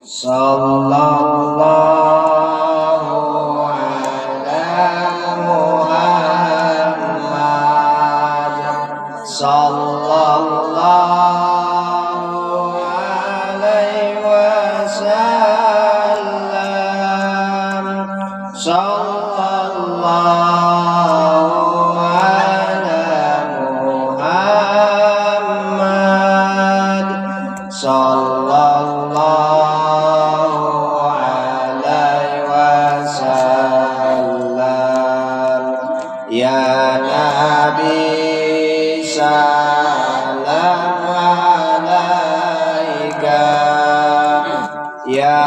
Sallallahu ala Muhammad. Sallallahu alaihi wasallam. Sallallahu ala Muhammad. Sallallahu alaihi wasallam. Ya Nabi salam alaika, ya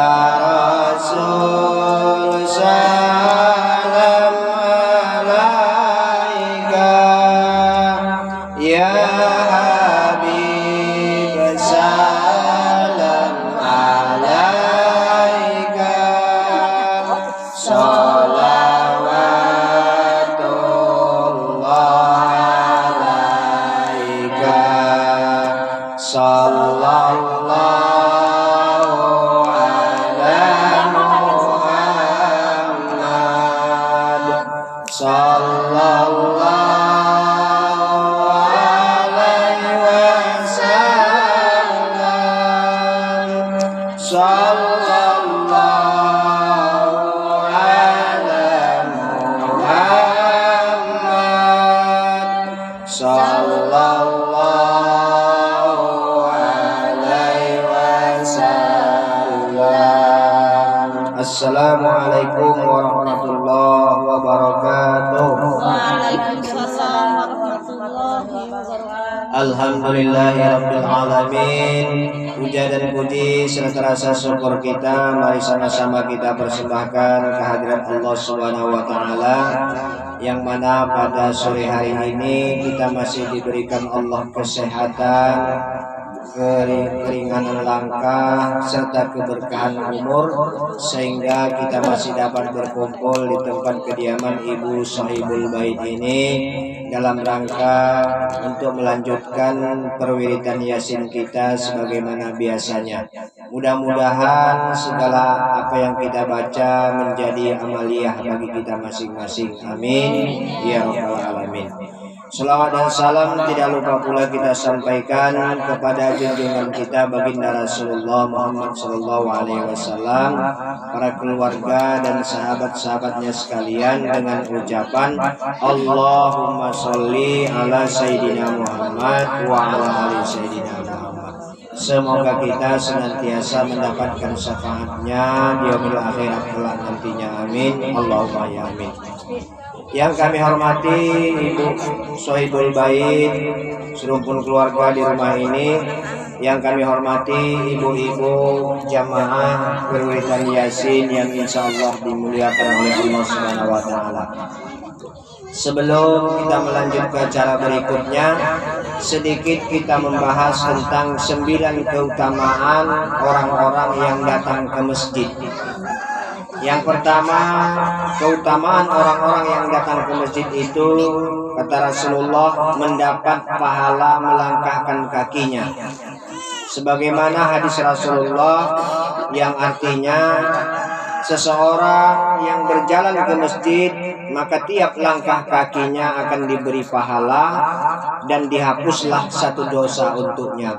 Rasul salam alaika, ya Habib salam alaika. Salawatullah alaika. Sallallahu ala Muhammad. Sallallahu alaihi wasallam. Sallallahu ala Muhammad. Sallallahu alaihi wasallam. Assalamualaikum warahmatullahi wabarakatuh. Waalaikumsalam warahmatullahi wabarakatuh. Alhamdulillahirabbil alamin. Puja dan puji serta rasa syukur kita mari sama-sama kita persembahkan kehadirat Allah Subhanahu wa taala, yang mana pada sore hari ini kita masih diberikan Allah kesehatan, keringanan langkah serta keberkahan umur, sehingga kita masih dapat berkumpul di tempat kediaman Ibu Sahibul Bait ini dalam rangka untuk melanjutkan perwiridan Yasin kita sebagaimana biasanya. Mudah-mudahan segala apa yang kita baca menjadi amaliyah bagi kita masing-masing. Amin ya rabbal alamin. Salawat dan salam tidak lupa pula kita sampaikan kepada junjungan kita baginda Rasulullah Muhammad sallallahu alaihi wasallam, para keluarga dan sahabat-sahabatnya sekalian, dengan ucapan Allahumma sholli ala Sayyidina Muhammad wa ala ali Sayyidina Muhammad. Semoga kita senantiasa mendapatkan syafaatnya di yaumil akhirat kelak nantinya. Amin Allahumma ya amin. Yang kami hormati Ibu Sahibul Bait, serumpun keluarga di rumah ini, yang kami hormati ibu-ibu jamaah perwiridan Yasin yang insya Allah dimuliakan oleh Allah Subhanahu wa taala. Sebelum kita melanjut ke acara berikutnya, sedikit kita membahas tentang 9 keutamaan orang-orang yang datang ke masjid. Yang pertama, keutamaan orang-orang yang datang ke masjid itu, kata Rasulullah, mendapat pahala melangkahkan kakinya. Sebagaimana hadis Rasulullah yang artinya, seseorang yang berjalan ke masjid, maka tiap langkah kakinya akan diberi pahala dan dihapuslah satu dosa untuknya.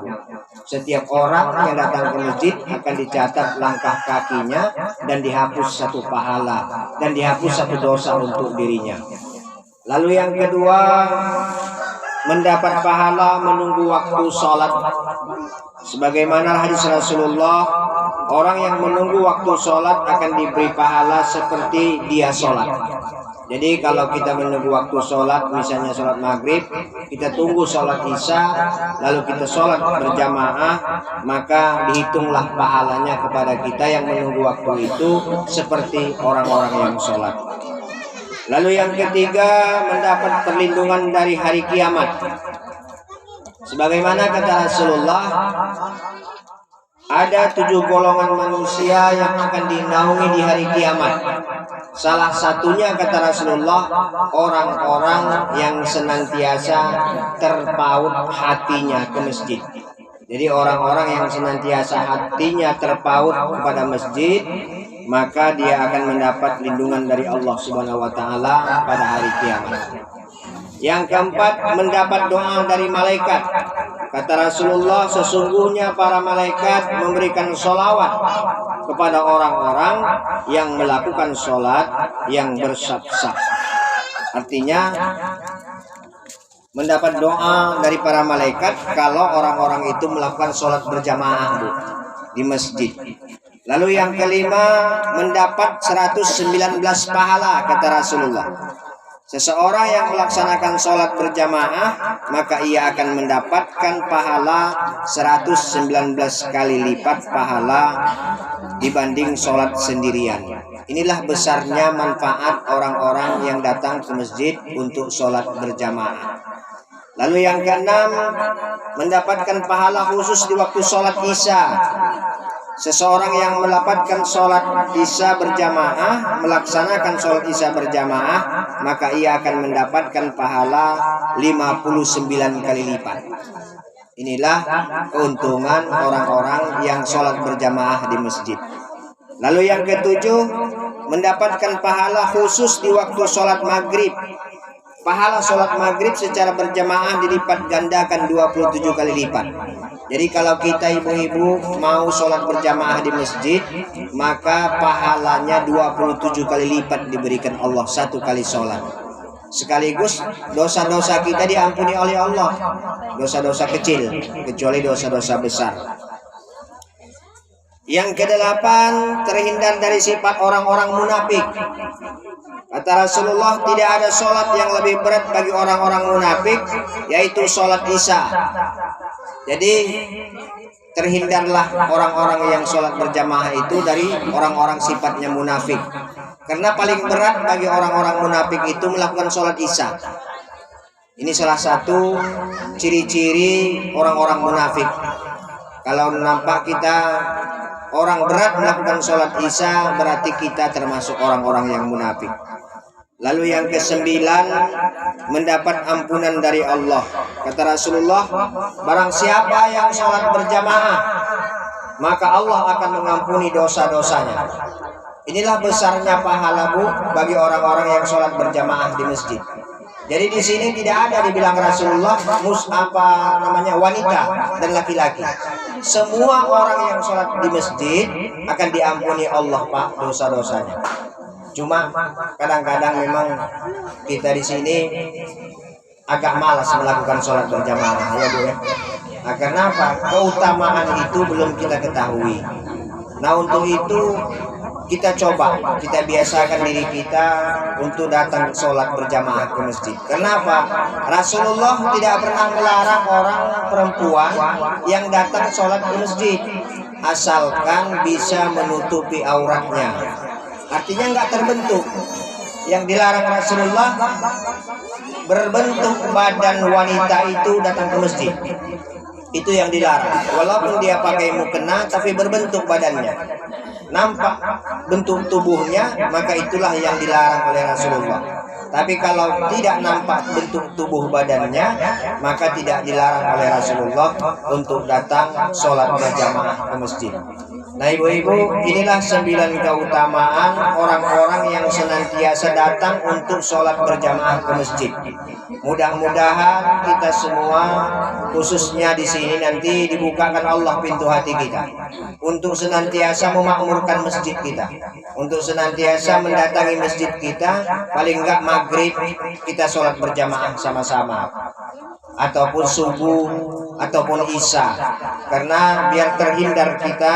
Setiap orang yang datang ke masjid akan dicatat langkah kakinya dan dihapus satu pahala dan dihapus satu dosa untuk dirinya. Lalu yang kedua, mendapat pahala menunggu waktu sholat. Sebagaimana hadis Rasulullah, orang yang menunggu waktu sholat akan diberi pahala seperti dia sholat. Jadi kalau kita menunggu waktu sholat, misalnya sholat maghrib, kita tunggu sholat isya, lalu kita sholat berjamaah, maka dihitunglah pahalanya kepada kita yang menunggu waktu itu seperti orang-orang yang sholat. Lalu yang ketiga, mendapat perlindungan dari hari kiamat. Sebagaimana kata Rasulullah, ada 7 golongan manusia yang akan dinaungi di hari kiamat. Salah satunya, kata Rasulullah, orang-orang yang senantiasa terpaut hatinya ke masjid. Jadi orang-orang yang senantiasa hatinya terpaut kepada masjid, maka dia akan mendapat lindungan dari Allah Subhanahu wa taala pada hari kiamat. Yang keempat, mendapat doa dari malaikat. Kata Rasulullah, sesungguhnya para malaikat memberikan sholawat kepada orang-orang yang melakukan sholat yang bersaf-saf. Artinya mendapat doa dari para malaikat kalau orang-orang itu melakukan sholat berjamaah di masjid. Lalu yang kelima, mendapat 119 pahala, kata Rasulullah. Seseorang yang melaksanakan sholat berjamaah, maka ia akan mendapatkan pahala 119 kali lipat pahala dibanding sholat sendirian. Inilah besarnya manfaat orang-orang yang datang ke masjid untuk sholat berjamaah. Lalu yang keenam, mendapatkan pahala khusus di waktu sholat isya. Seseorang yang mendapatkan sholat isya berjamaah, melaksanakan sholat isya berjamaah, maka ia akan mendapatkan pahala 59 kali lipat. Inilah keuntungan orang-orang yang sholat berjamaah di masjid. Lalu yang ketujuh, mendapatkan pahala khusus di waktu sholat maghrib. Pahala sholat maghrib secara berjamaah dilipat gandakan 27 kali lipat. Jadi kalau kita ibu-ibu mau sholat berjamaah di masjid, maka pahalanya 27 kali lipat diberikan Allah satu kali sholat. Sekaligus dosa-dosa kita diampuni oleh Allah. Dosa-dosa kecil, kecuali dosa-dosa besar. Yang kedelapan, terhindar dari sifat orang-orang munafik. Kata Rasulullah, tidak ada sholat yang lebih berat bagi orang-orang munafik, yaitu sholat isya. Jadi terhindarlah orang-orang yang sholat berjamaah itu dari orang-orang sifatnya munafik. Karena paling berat bagi orang-orang munafik itu melakukan sholat isya. Ini salah satu ciri-ciri orang-orang munafik. Kalau nampak kita orang berat melakukan sholat isya, berarti kita termasuk orang-orang yang munafik. Lalu yang kesembilan, mendapat ampunan dari Allah. Kata Rasulullah, barang siapa yang sholat berjamaah, maka Allah akan mengampuni dosa-dosanya. Inilah besarnya pahala bagi orang-orang yang sholat berjamaah di masjid. Jadi di sini tidak ada dibilang Rasulullah wanita dan laki-laki. Semua orang yang sholat di masjid akan diampuni Allah Pak dosa-dosanya. Cuma kadang-kadang memang kita di sini agak malas melakukan sholat berjamaah, ya Bu ya. Nah, kenapa? Keutamaan itu belum kita ketahui. Nah, untuk itu kita coba, kita biasakan diri kita untuk datang sholat berjamaah ke masjid. Kenapa? Rasulullah tidak pernah melarang orang perempuan yang datang sholat ke masjid, asalkan bisa menutupi auratnya. Artinya nggak terbentuk. Yang dilarang Rasulullah berbentuk badan wanita itu datang ke masjid. Itu yang dilarang. Walaupun dia pakai mukena tapi berbentuk badannya, nampak bentuk tubuhnya, maka itulah yang dilarang oleh Rasulullah. Tapi kalau tidak nampak bentuk tubuh badannya, maka tidak dilarang oleh Rasulullah untuk datang sholat berjamaah ke masjid. Nah ibu-ibu, inilah 9 keutamaan orang-orang yang senantiasa datang untuk sholat berjamaah ke masjid. Mudah-mudahan kita semua, khususnya di sini nanti dibukakan Allah pintu hati kita untuk senantiasa memakmurkan masjid kita, untuk senantiasa mendatangi masjid kita. Paling enggak maghrib kita sholat berjamaah sama-sama, ataupun subuh, ataupun isya. Karena biar terhindar kita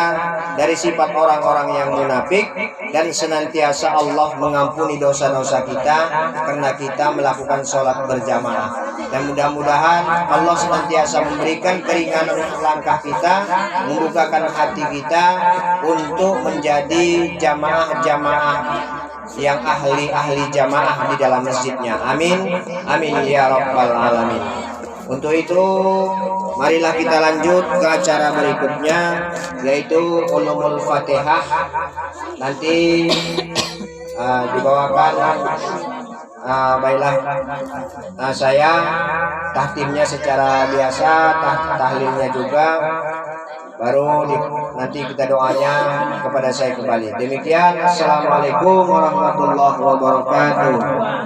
dari sifat orang-orang yang munafik, dan senantiasa Allah mengampuni dosa-dosa kita karena kita melakukan sholat berjamaah. Dan mudah-mudahan Allah senantiasa memberikan keringanan langkah kita, membukakan hati kita untuk menjadi jamaah-jamaah yang ahli-ahli jamaah di dalam masjidnya. Amin, amin ya rabbal alamin. Untuk itu, marilah kita lanjut ke acara berikutnya, yaitu Ulumul Fatihah. Nanti dibawakan Baiklah, saya tahtimnya secara biasa, tahlilnya juga, baru nanti kita doanya kepada saya kembali. Demikian, assalamualaikum warahmatullahi wabarakatuh.